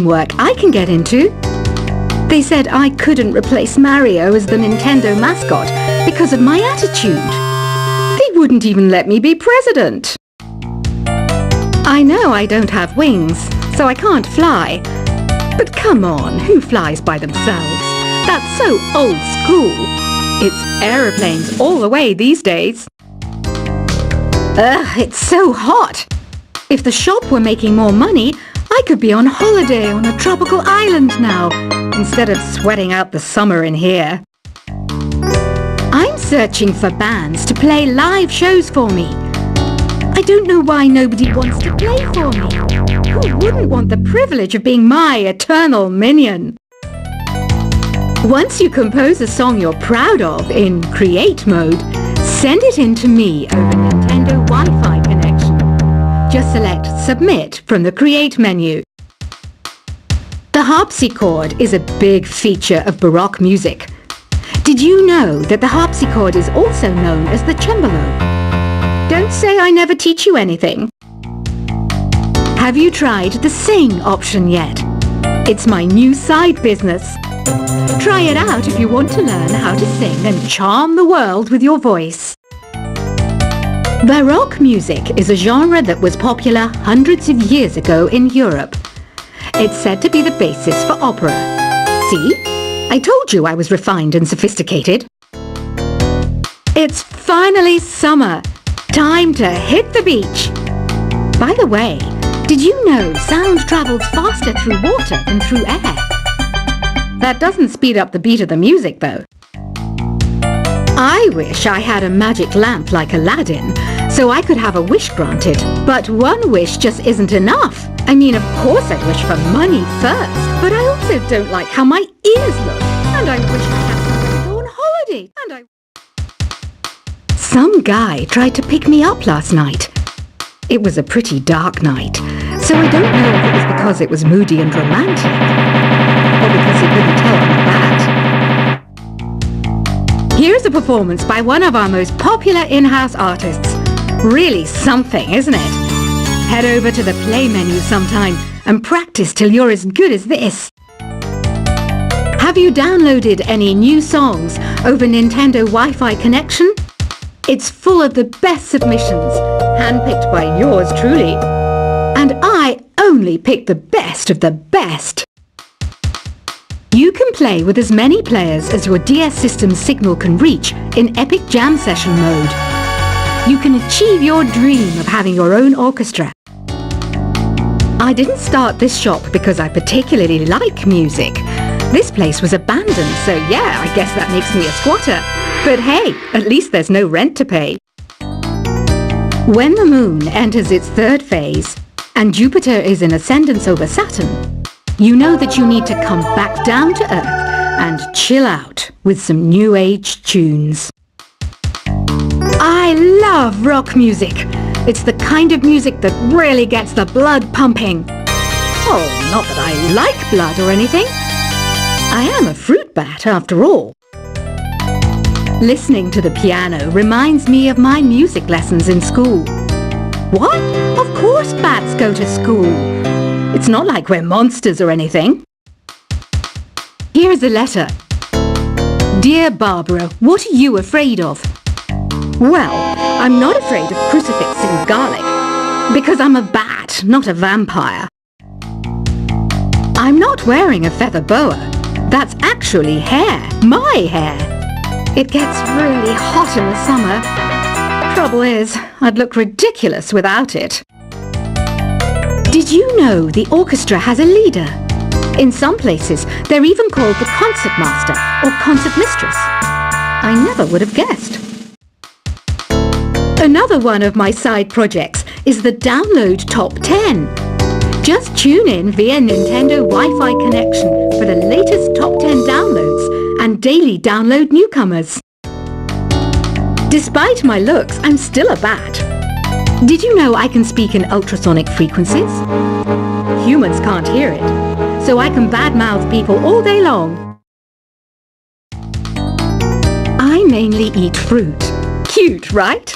work I can get into. They said I couldn't replace Mario as the Nintendo mascot because of my attitude. They wouldn't even let me be president. I know I don't have wings, so I can't fly. But come on, who flies by themselves? That's so old school. It's aeroplanes all the way these days. Ugh, it's so hot. If the shop were making more money, I could be on holiday on a tropical island now, instead of sweating out the summer in here. I'm searching for bands to play live shows for me. I don't know why nobody wants to play for me. Who wouldn't want the privilege of being my eternal minion? Once you compose a song you're proud of in Create mode, send it in to me over Nintendo Wi-Fi connection. Just select Submit from the Create menu. The harpsichord is a big feature of Baroque music. Did you know that the harpsichord is also known as the cembalo? Don't say I never teach you anything. Have you tried the Sing option yet? It's my new side business. Try it out if you want to learn how to sing and charm the world with your voice. Baroque music is a genre that was popular hundreds of years ago in Europe. It's said to be the basis for opera. See? I told you I was refined and sophisticated. It's finally summer. Time to hit the beach. By the way, did you know sound travels faster through water than through air? That doesn't speed up the beat of the music, though. I wish I had a magic lamp like Aladdin, so I could have a wish granted. But one wish just isn't enough. I mean, of course I'd wish for money first, but I also don't like how my ears look, and I wish I had somewhere to go on holiday, Some guy tried to pick me up last night. It was a pretty dark night, so I don't know if it was because it was moody and romantic, or because he couldn't tell I'm a bat. Here's a performance by one of our most popular in-house artists. Really something, isn't it? Head over to the play menu sometime and practice till you're as good as this. Have you downloaded any new songs over Nintendo Wi-Fi connection? It's full of the best submissions, handpicked by yours truly. And I only pick the best of the best. You can play with as many players as your DS system's signal can reach in Epic Jam Session mode. You can achieve your dream of having your own orchestra. I didn't start this shop because I particularly like music. This place was abandoned, so yeah, I guess that makes me a squatter. But hey, at least there's no rent to pay. When the moon enters its third phase, and Jupiter is in ascendance over Saturn, you know that you need to come back down to Earth and chill out with some new age tunes. I love rock music. It's the kind of music that really gets the blood pumping. Oh, not that I like blood or anything. I am a fruit bat after all. Listening to the piano reminds me of my music lessons in school. What? Of course bats go to school. It's not like we're monsters or anything. Here's a letter. Dear Barbara, what are you afraid of? Well, I'm not afraid of crucifix and garlic, because I'm a bat, not a vampire. I'm not wearing a feather boa. That's actually hair, my hair. It gets really hot in the summer. Trouble is, I'd look ridiculous without it. Did you know the orchestra has a leader? In some places, they're even called the concert master or concert mistress. I never would have guessed. Another one of my side projects is the Download Top 10. Just tune in via Nintendo Wi-Fi connection for the latest Top 10 downloads and daily download newcomers. Despite my looks, I'm still a bat. Did you know I can speak in ultrasonic frequencies? Humans can't hear it, so I can badmouth people all day long. I mainly eat fruit. Cute, right?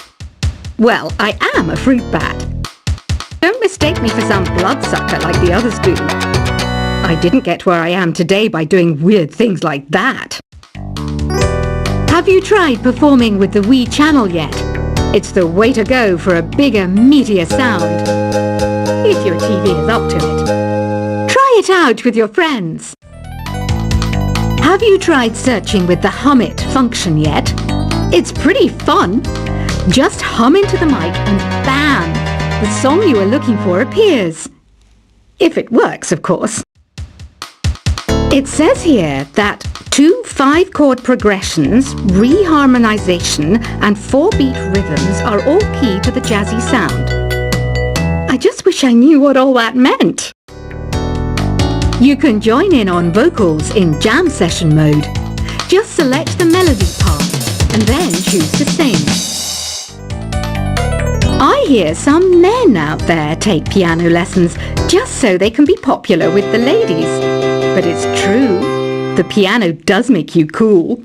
Well, I am a fruit bat. Don't mistake me for some bloodsucker like the others do. I didn't get where I am today by doing weird things like that. Have you tried performing with the Wii channel yet? It's the way to go for a bigger, meatier sound. If your TV is up to it. Try it out with your friends. Have you tried searching with the Hum It function yet? It's pretty fun. Just hum into the mic and bam! The song you are looking for appears. If it works, of course. It says here that 2 5-chord progressions, reharmonization and 4-beat rhythms are all key to the jazzy sound. I just wish I knew what all that meant. You can join in on vocals in jam session mode. Just select the melody part and then choose to sing. I hear some men out there take piano lessons just so they can be popular with the ladies. But it's true, the piano does make you cool.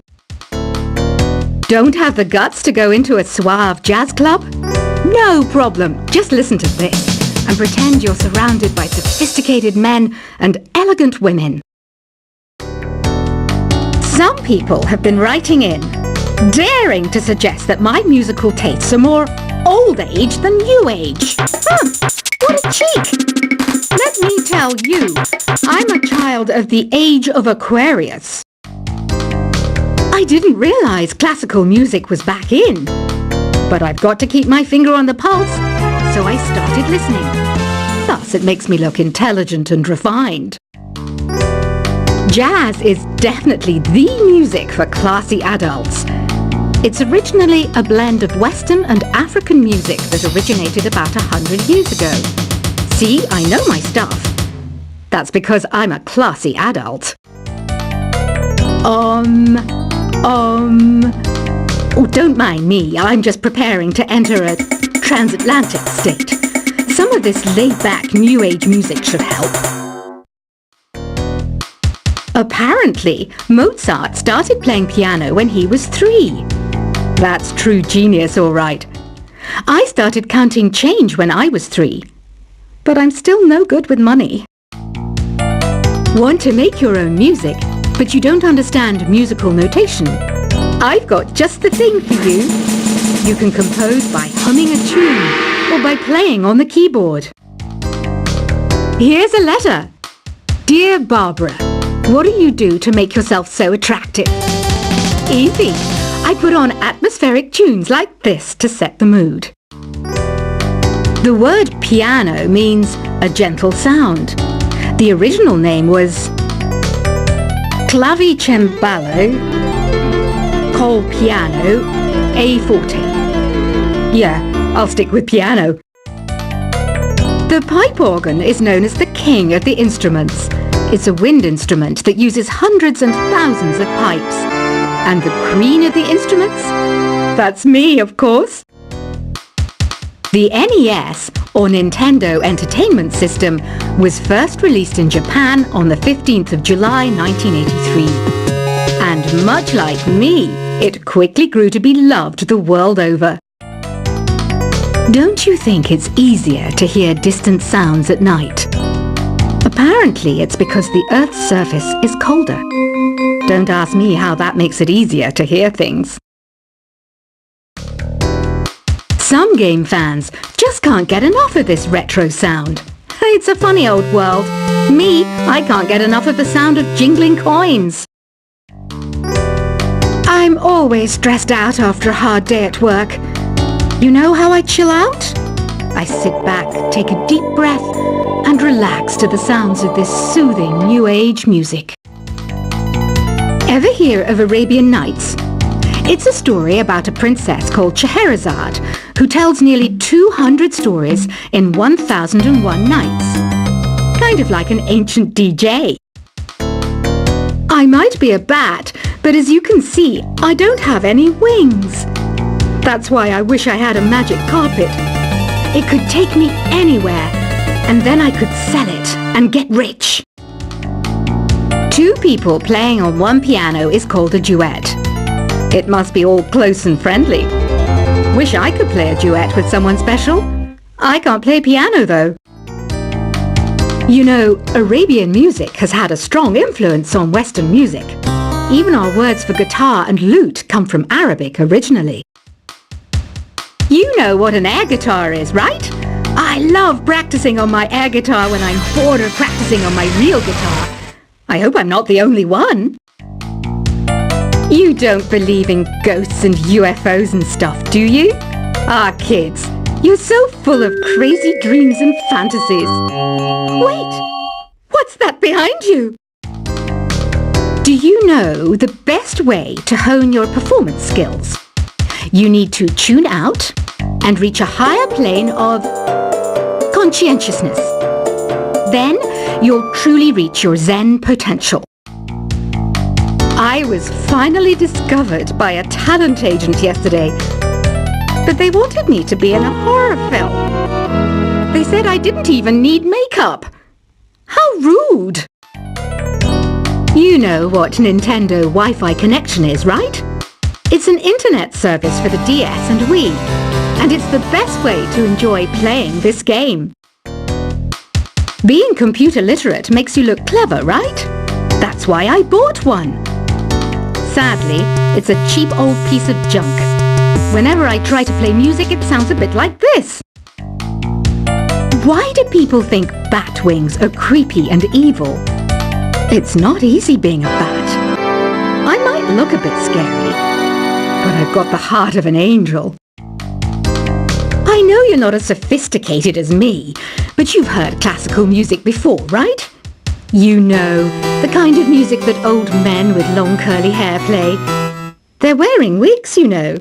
Don't have the guts to go into a suave jazz club? No problem, just listen to this and pretend you're surrounded by sophisticated men and elegant women. Some people have been writing in, daring to suggest that my musical tastes are more old age than new age. What a cheek! Let me tell you, I'm a child of the age of Aquarius. I didn't realize classical music was back in, but I've got to keep my finger on the pulse, so I started listening. Thus, it makes me look intelligent and refined. Jazz is definitely the music for classy adults. It's originally a blend of Western and African music that originated about 100 years ago. See, I know my stuff. That's because I'm a classy adult. Oh, don't mind me. I'm just preparing to enter a transatlantic state. Some of this laid-back New Age music should help. Apparently, Mozart started playing piano when he was 3. That's true genius, all right. I started counting change when I was 3. But I'm still no good with money. Want to make your own music, but you don't understand musical notation? I've got just the thing for you. You can compose by humming a tune or by playing on the keyboard. Here's a letter. Dear Barbara, what do you do to make yourself so attractive? Easy. I put on atmospheric tunes like this to set the mood. The word piano means a gentle sound. The original name was clavicembalo col piano a forte. Yeah, I'll stick with piano. The pipe organ is known as the king of the instruments. It's a wind instrument that uses hundreds and thousands of pipes. And the queen of the instruments? That's me, of course. The NES, or Nintendo Entertainment System, was first released in Japan on the 15th of July 1983. And much like me, it quickly grew to be loved the world over. Don't you think it's easier to hear distant sounds at night? Apparently it's because the Earth's surface is colder. Don't ask me how that makes it easier to hear things. Some game fans just can't get enough of this retro sound. It's a funny old world. Me, I can't get enough of the sound of jingling coins. I'm always stressed out after a hard day at work. You know how I chill out? I sit back, take a deep breath, and relax to the sounds of this soothing New Age music. Ever hear of Arabian Nights? It's a story about a princess called Scheherazade who tells nearly 200 stories in 1001 nights. Kind of like an ancient DJ. I might be a bat, but as you can see, I don't have any wings. That's why I wish I had a magic carpet. It could take me anywhere, and then I could sell it and get rich. 2 people playing on one piano is called a duet. It must be all close and friendly. Wish I could play a duet with someone special. I can't play piano though. You know, Arabian music has had a strong influence on Western music. Even our words for guitar and lute come from Arabic originally. You know what an air guitar is, right? I love practicing on my air guitar when I'm bored of practicing on my real guitar. I hope I'm not the only one. You don't believe in ghosts and UFOs and stuff, do you? Ah, kids, you're so full of crazy dreams and fantasies. Wait, what's that behind you? Do you know the best way to hone your performance skills? You need to tune out and reach a higher plane of conscientiousness. Then you'll truly reach your Zen potential. I was finally discovered by a talent agent yesterday, but they wanted me to be in a horror film. They said I didn't even need makeup. How rude! You know what Nintendo Wi-Fi connection is, right? It's an internet service for the DS and Wii, and it's the best way to enjoy playing this game. Being computer literate makes you look clever, right? That's why I bought one. Sadly, it's a cheap old piece of junk. Whenever I try to play music, it sounds a bit like this. Why do people think bat wings are creepy and evil? It's not easy being a bat. I might look a bit scary, but I've got the heart of an angel. I know you're not as sophisticated as me, but you've heard classical music before, right? You know, the kind of music that old men with long curly hair play. They're wearing wigs, you know.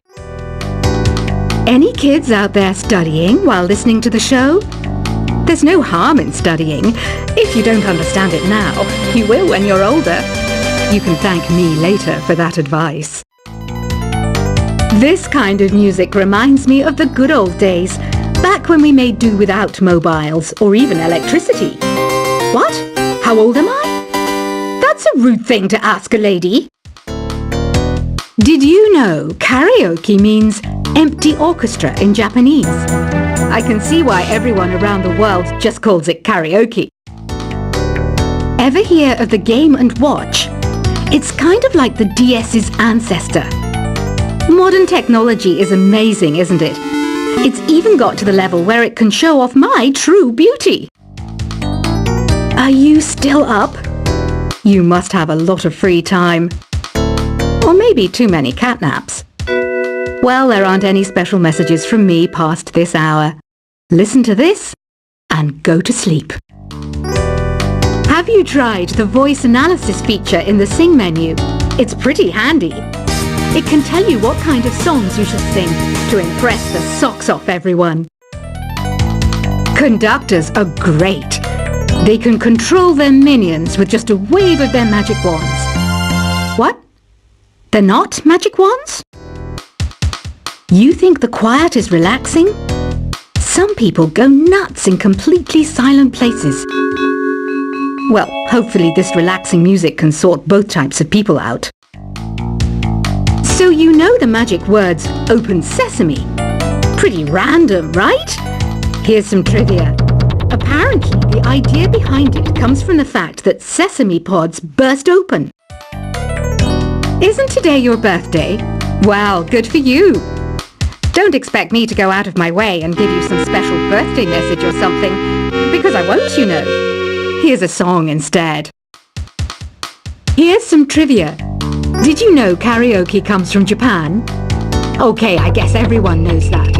Any kids out there studying while listening to the show? There's no harm in studying. If you don't understand it now, you will when you're older. You can thank me later for that advice. This kind of music reminds me of the good old days, back when we made do without mobiles or even electricity. What? How old am I? That's a rude thing to ask a lady. Did you know karaoke means empty orchestra in Japanese? I can see why everyone around the world just calls it karaoke. Ever hear of the Game & Watch? It's kind of like the DS's ancestor. Modern technology is amazing, isn't it? It's even got to the level where it can show off my true beauty. Are you still up? You must have a lot of free time. Or maybe too many catnaps. Well, there aren't any special messages from me past this hour. Listen to this and go to sleep. Have you tried the voice analysis feature in the Sing menu? It's pretty handy. It can tell you what kind of songs you should sing to impress the socks off everyone. Conductors are great. They can control their minions with just a wave of their magic wands. What? They're not magic wands? You think the quiet is relaxing? Some people go nuts in completely silent places. Well, hopefully this relaxing music can sort both types of people out. So you know the magic words "Open Sesame." Pretty random, right? Here's some trivia. Apparently, the idea behind it comes from the fact that sesame pods burst open. Isn't today your birthday? Well, good for you. Don't expect me to go out of my way and give you some special birthday message or something, because I won't, you know. Here's a song instead. Here's some trivia. Did you know karaoke comes from Japan? Okay, I guess everyone knows that.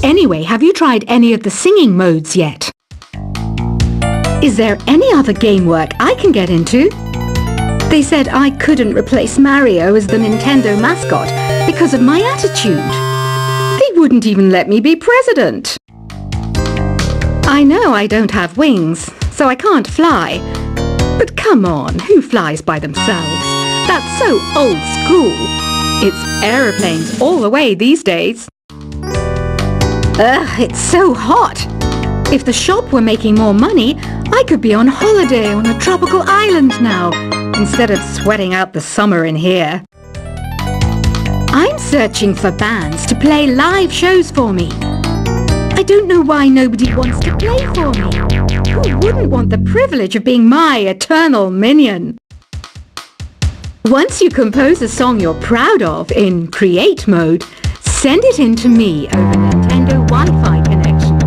Anyway, have you tried any of the singing modes yet? Is there any other game work I can get into? They said I couldn't replace Mario as the Nintendo mascot because of my attitude. They wouldn't even let me be president. I know I don't have wings, so I can't fly. But come on, who flies by themselves? That's so old school. It's aeroplanes all the way these days. Ugh, it's so hot. If the shop were making more money, I could be on holiday on a tropical island now, instead of sweating out the summer in here. I'm searching for bands to play live shows for me. I don't know why nobody wants to play for me. Who wouldn't want the privilege of being my eternal minion? Once you compose a song you're proud of in Create mode, send it in to me over Nintendo Wi-Fi connection.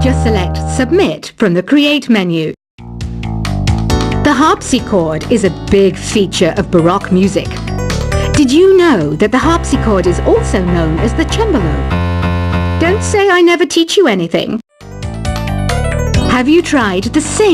Just select Submit from the Create menu. The harpsichord is a big feature of Baroque music. Did you know that the harpsichord is also known as the cembalo? Don't say I never teach you anything. Have you tried the same